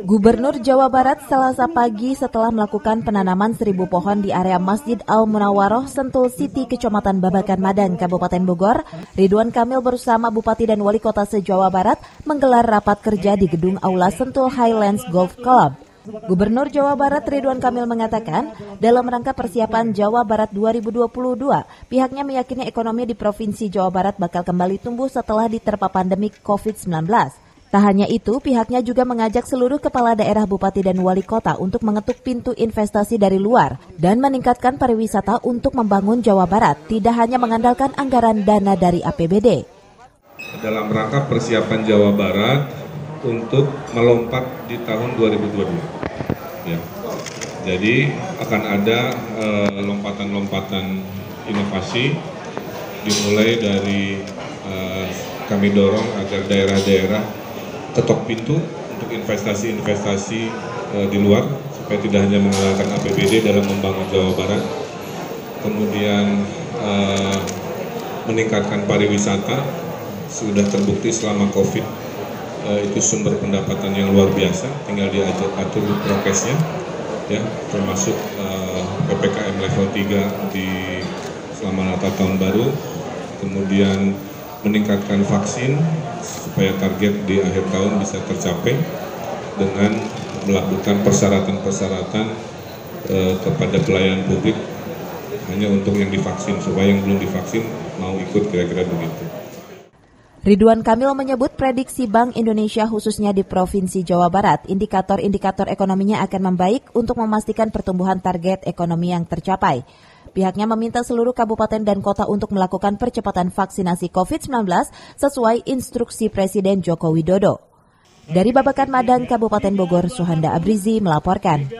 Gubernur Jawa Barat Selasa pagi setelah melakukan penanaman 1.000 pohon di area Masjid Al-Munawaroh, Sentul City, Kecamatan Babakan Madang, Kabupaten Bogor, Ridwan Kamil bersama Bupati dan Wali Kota se-Jawa Barat menggelar rapat kerja di gedung Aula Sentul Highlands Golf Club. Gubernur Jawa Barat Ridwan Kamil mengatakan, dalam rangka persiapan Jawa Barat 2022, pihaknya meyakini ekonomi di Provinsi Jawa Barat bakal kembali tumbuh setelah diterpa pandemi COVID-19. Tak hanya itu, pihaknya juga mengajak seluruh kepala daerah, bupati dan wali kota untuk mengetuk pintu investasi dari luar dan meningkatkan pariwisata untuk membangun Jawa Barat, tidak hanya mengandalkan anggaran dana dari APBD. Dalam rangka persiapan Jawa Barat untuk melompat di tahun 2022. Ya. Jadi akan ada lompatan-lompatan inovasi dimulai dari kami dorong agar daerah-daerah ketok pintu untuk investasi-investasi di luar supaya tidak hanya mengandalkan APBD dalam membangun Jawa Barat. Kemudian meningkatkan pariwisata, sudah terbukti selama COVID itu sumber pendapatan yang luar biasa, tinggal diatur prokesnya, ya, termasuk PPKM level 3 di selama Natal Tahun Baru, kemudian meningkatkan vaksin supaya target di akhir tahun bisa tercapai dengan melakukan persyaratan-persyaratan kepada pelayanan publik hanya untuk yang divaksin, supaya yang belum divaksin mau ikut, kira-kira begitu. Ridwan Kamil menyebut prediksi Bank Indonesia khususnya di Provinsi Jawa Barat, indikator-indikator ekonominya akan membaik untuk memastikan pertumbuhan target ekonomi yang tercapai. Pihaknya meminta seluruh kabupaten dan kota untuk melakukan percepatan vaksinasi COVID-19 sesuai instruksi Presiden Joko Widodo. Dari Babakan Madang, Kabupaten Bogor, Suhanda Abrizi melaporkan.